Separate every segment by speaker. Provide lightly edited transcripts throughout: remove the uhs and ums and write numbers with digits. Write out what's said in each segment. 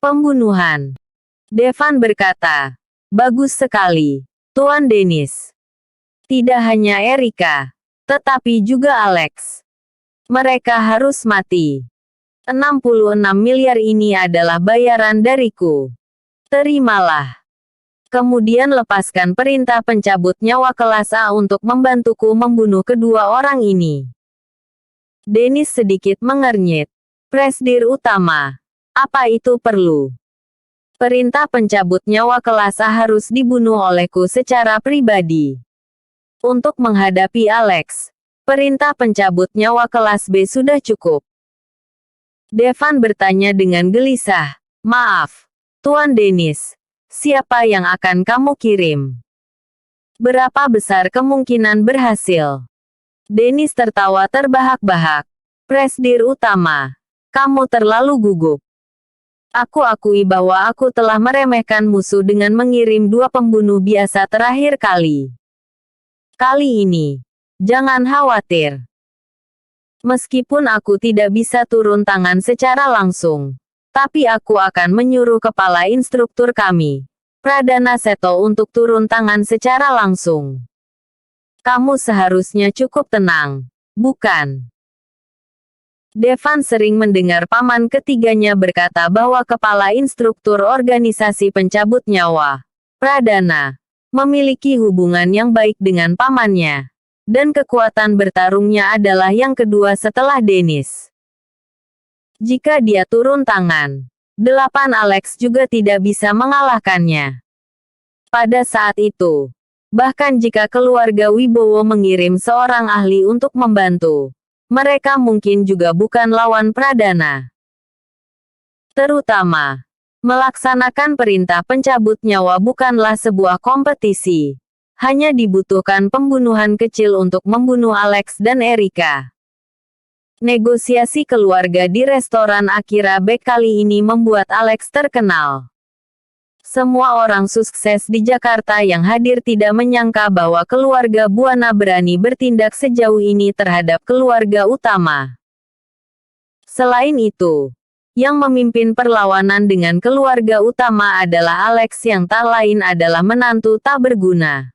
Speaker 1: Pembunuhan. Devan berkata, bagus sekali, Tuan Dennis. Tidak hanya Erika, tetapi juga Alex. Mereka harus mati. 66 miliar ini adalah bayaran dariku. Terimalah. Kemudian lepaskan perintah pencabut nyawa kelas A untuk membantuku membunuh kedua orang ini. Dennis sedikit mengernyit. Presdir utama. Apa itu perlu? Perintah pencabut nyawa kelas A harus dibunuh olehku secara pribadi. Untuk menghadapi Alex, perintah pencabut nyawa kelas B sudah cukup. Devan bertanya dengan gelisah. Maaf, Tuan Dennis, siapa yang akan kamu kirim? Berapa besar kemungkinan berhasil? Dennis tertawa terbahak-bahak. Presdir utama, kamu terlalu gugup. Aku akui bahwa aku telah meremehkan musuh dengan mengirim 2 pembunuh biasa terakhir kali. Kali ini, jangan khawatir. Meskipun aku tidak bisa turun tangan secara langsung, tapi aku akan menyuruh kepala instruktur kami, Pradana Seto, untuk turun tangan secara langsung. Kamu seharusnya cukup tenang, bukan? Devan sering mendengar paman ketiganya berkata bahwa kepala instruktur organisasi pencabut nyawa, Pradana, memiliki hubungan yang baik dengan pamannya. Dan kekuatan bertarungnya adalah yang kedua setelah Dennis. Jika dia turun tangan, 8 Alex juga tidak bisa mengalahkannya. Pada saat itu, bahkan jika keluarga Wibowo mengirim seorang ahli untuk membantu, mereka mungkin juga bukan lawan Pradana. Terutama, melaksanakan perintah pencabut nyawa bukanlah sebuah kompetisi. Hanya dibutuhkan pembunuhan kecil untuk membunuh Alex dan Erika. Negosiasi keluarga di restoran Akira Beck kali ini membuat Alex terkenal. Semua orang sukses di Jakarta yang hadir tidak menyangka bahwa keluarga Buana berani bertindak sejauh ini terhadap keluarga utama. Selain itu, yang memimpin perlawanan dengan keluarga utama adalah Alex yang tak lain adalah menantu tak berguna.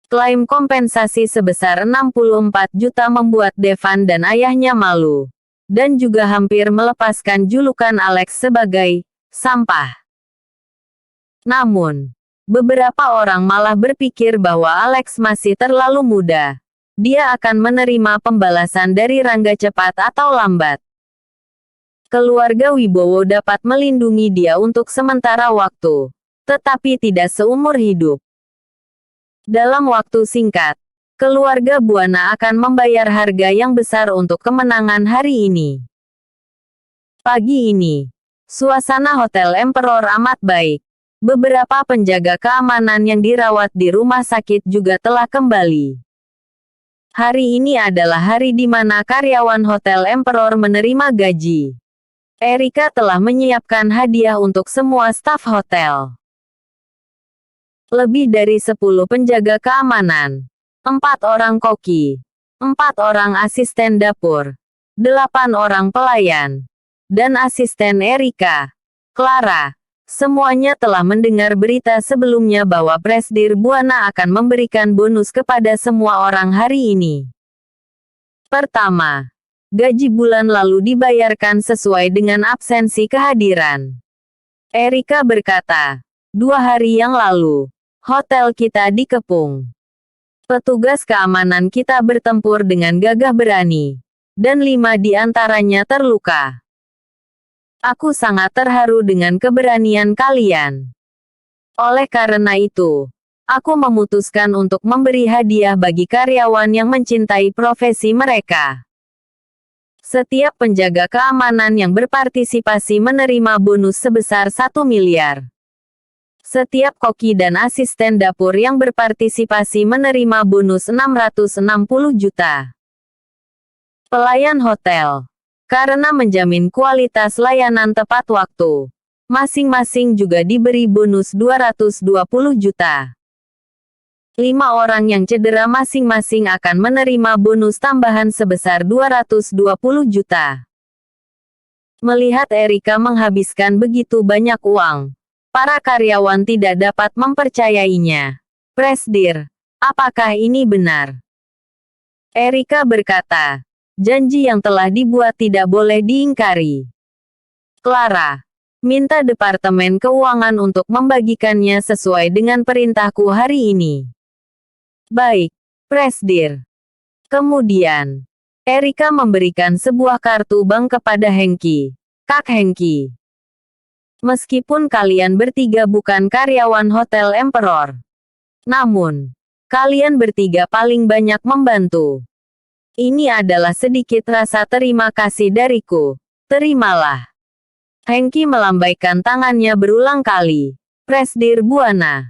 Speaker 1: Klaim kompensasi sebesar 64 juta membuat Devan dan ayahnya malu, dan juga hampir melepaskan julukan Alex sebagai sampah. Namun, beberapa orang malah berpikir bahwa Alex masih terlalu muda. Dia akan menerima pembalasan dari Rangga cepat atau lambat. Keluarga Wibowo dapat melindungi dia untuk sementara waktu, tetapi tidak seumur hidup. Dalam waktu singkat, keluarga Buana akan membayar harga yang besar untuk kemenangan hari ini. Pagi ini, suasana Hotel Emperor amat baik. Beberapa penjaga keamanan yang dirawat di rumah sakit juga telah kembali. Hari ini adalah hari di mana karyawan Hotel Emperor menerima gaji. Erika telah menyiapkan hadiah untuk semua staf hotel. Lebih dari 10 penjaga keamanan, 4 orang koki, 4 orang asisten dapur, 8 orang pelayan, dan asisten Erika, Clara. Semuanya telah mendengar berita sebelumnya bahwa Presdir Buana akan memberikan bonus kepada semua orang hari ini. Pertama, gaji bulan lalu dibayarkan sesuai dengan absensi kehadiran. Erika berkata, 2 hari yang lalu, hotel kita dikepung. Petugas keamanan kita bertempur dengan gagah berani, dan 5 di antaranya terluka. Aku sangat terharu dengan keberanian kalian. Oleh karena itu, aku memutuskan untuk memberi hadiah bagi karyawan yang mencintai profesi mereka. Setiap penjaga keamanan yang berpartisipasi menerima bonus sebesar 1 miliar. Setiap koki dan asisten dapur yang berpartisipasi menerima bonus 660 juta. Pelayan hotel, karena menjamin kualitas layanan tepat waktu, masing-masing juga diberi bonus 220 juta. 5 orang yang cedera masing-masing akan menerima bonus tambahan sebesar 220 juta. Melihat Erika menghabiskan begitu banyak uang, para karyawan tidak dapat mempercayainya. Presdir, apakah ini benar? Erika berkata, janji yang telah dibuat tidak boleh diingkari. Clara, minta Departemen Keuangan untuk membagikannya sesuai dengan perintahku hari ini. Baik, Presdir. Kemudian, Erika memberikan sebuah kartu bank kepada Hengki. Kak Hengki. Meskipun kalian bertiga bukan karyawan Hotel Emperor, namun, kalian bertiga paling banyak membantu. Ini adalah sedikit rasa terima kasih dariku. Terimalah. Hengki melambaikan tangannya berulang kali. Presdir Buana.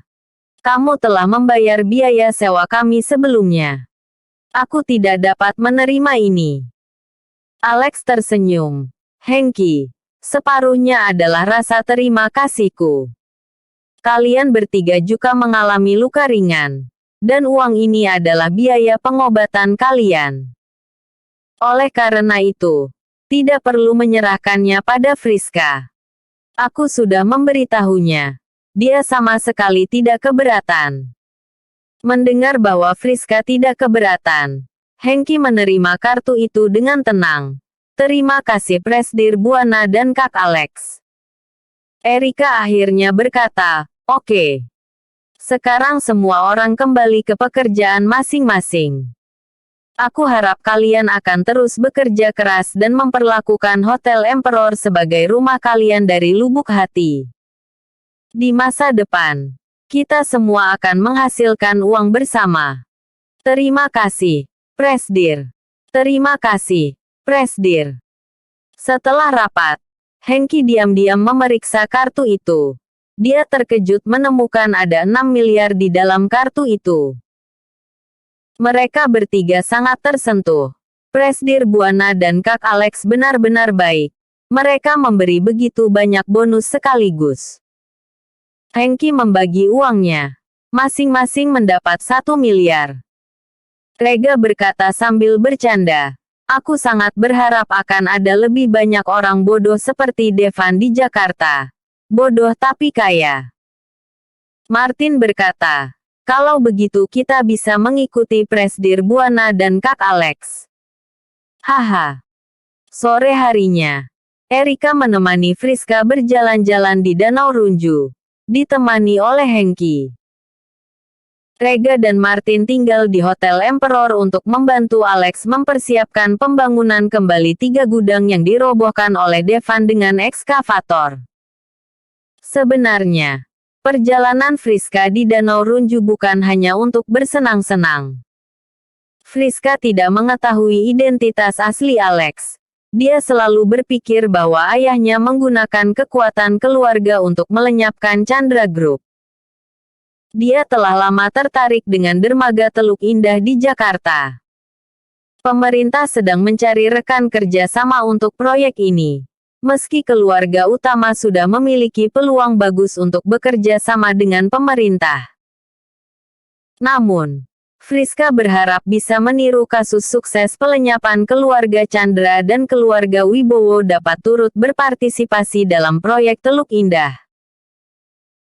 Speaker 1: Kamu telah membayar biaya sewa kami sebelumnya. Aku tidak dapat menerima ini. Alex tersenyum. Hengki, separuhnya adalah rasa terima kasihku. Kalian bertiga juga mengalami luka ringan. Dan uang ini adalah biaya pengobatan kalian. Oleh karena itu, tidak perlu menyerahkannya pada Friska. Aku sudah memberitahunya. Dia sama sekali tidak keberatan. Mendengar bahwa Friska tidak keberatan, Hengki menerima kartu itu dengan tenang. Terima kasih Presdir Buana dan Kak Alex. Erika akhirnya berkata, oke. Sekarang semua orang kembali ke pekerjaan masing-masing. Aku harap kalian akan terus bekerja keras dan memperlakukan Hotel Emperor sebagai rumah kalian dari lubuk hati. Di masa depan, kita semua akan menghasilkan uang bersama. Terima kasih, Presdir. Terima kasih, Presdir. Setelah rapat, Hengki diam-diam memeriksa kartu itu. Dia terkejut menemukan ada 6 miliar di dalam kartu itu. Mereka bertiga sangat tersentuh. Presdir Buana dan Kak Alex benar-benar baik. Mereka memberi begitu banyak bonus sekaligus. Hengki membagi uangnya. Masing-masing mendapat 1 miliar. Rega berkata sambil bercanda. Aku sangat berharap akan ada lebih banyak orang bodoh seperti Devan di Jakarta. Bodoh tapi kaya. Martin berkata, kalau begitu kita bisa mengikuti Presdir Buana dan Kak Alex. Haha. Sore harinya, Erika menemani Friska berjalan-jalan di Danau Runju, ditemani oleh Hengki. Rega dan Martin tinggal di Hotel Emperor untuk membantu Alex mempersiapkan pembangunan kembali 3 gudang yang dirobohkan oleh Devan dengan ekskavator. Sebenarnya, perjalanan Friska di Danau Runju bukan hanya untuk bersenang-senang. Friska tidak mengetahui identitas asli Alex. Dia selalu berpikir bahwa ayahnya menggunakan kekuatan keluarga untuk melenyapkan Chandra Group. Dia telah lama tertarik dengan dermaga Teluk Indah di Jakarta. Pemerintah sedang mencari rekan kerja sama untuk proyek ini. Meski keluarga utama sudah memiliki peluang bagus untuk bekerja sama dengan pemerintah. Namun, Friska berharap bisa meniru kasus sukses pelenyapan keluarga Chandra dan keluarga Wibowo dapat turut berpartisipasi dalam proyek Teluk Indah.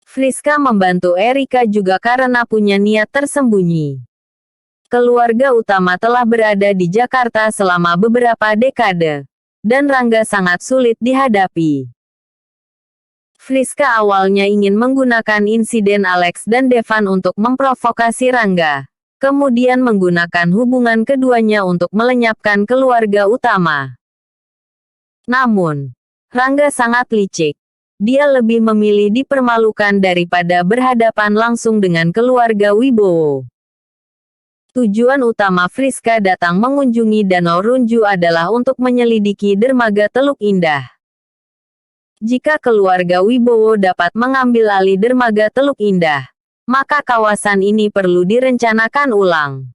Speaker 1: Friska membantu Erika juga karena punya niat tersembunyi. Keluarga utama telah berada di Jakarta selama beberapa dekade. Dan Rangga sangat sulit dihadapi. Friska awalnya ingin menggunakan insiden Alex dan Devan untuk memprovokasi Rangga. Kemudian menggunakan hubungan keduanya untuk melenyapkan keluarga utama. Namun, Rangga sangat licik. Dia lebih memilih dipermalukan daripada berhadapan langsung dengan keluarga Wibowo. Tujuan utama Friska datang mengunjungi Danau Runju adalah untuk menyelidiki dermaga Teluk Indah. Jika keluarga Wibowo dapat mengambil alih dermaga Teluk Indah, maka kawasan ini perlu direncanakan ulang.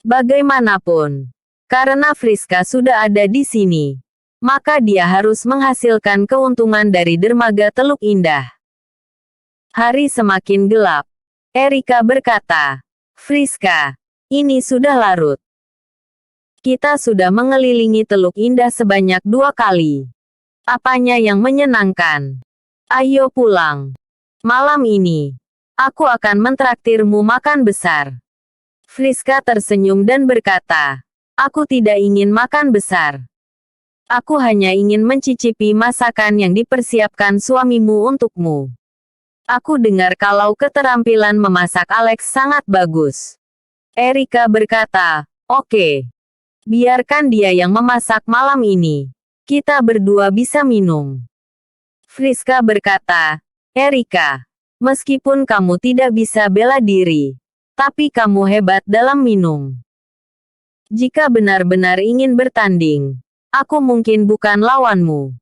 Speaker 1: Bagaimanapun, karena Friska sudah ada di sini, maka dia harus menghasilkan keuntungan dari dermaga Teluk Indah. Hari semakin gelap. Erika berkata, Friska, ini sudah larut. Kita sudah mengelilingi Teluk Indah sebanyak 2 kali. Apanya yang menyenangkan? Ayo pulang. Malam ini, aku akan mentraktirmu makan besar. Friska tersenyum dan berkata, aku tidak ingin makan besar. Aku hanya ingin mencicipi masakan yang dipersiapkan suamimu untukmu. Aku dengar kalau keterampilan memasak Alex sangat bagus. Erika berkata, oke. Biarkan dia yang memasak malam ini. Kita berdua bisa minum. Friska berkata, Erika, meskipun kamu tidak bisa bela diri, tapi kamu hebat dalam minum. Jika benar-benar ingin bertanding, aku mungkin bukan lawanmu.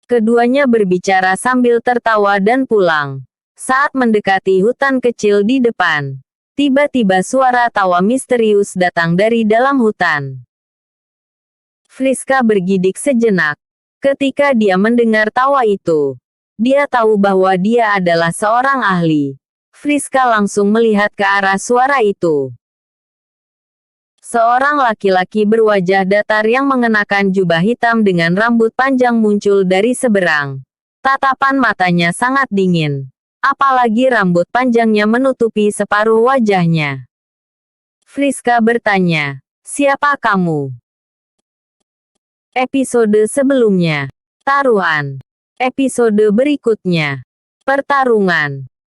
Speaker 1: Keduanya berbicara sambil tertawa dan pulang. Saat mendekati hutan kecil di depan, tiba-tiba suara tawa misterius datang dari dalam hutan. Friska bergidik sejenak. Ketika dia mendengar tawa itu, dia tahu bahwa dia adalah seorang ahli. Friska langsung melihat ke arah suara itu. Seorang laki-laki berwajah datar yang mengenakan jubah hitam dengan rambut panjang muncul dari seberang. Tatapan matanya sangat dingin. Apalagi rambut panjangnya menutupi separuh wajahnya. Friska bertanya, siapa kamu? Episode sebelumnya. Taruhan. Episode berikutnya. Pertarungan.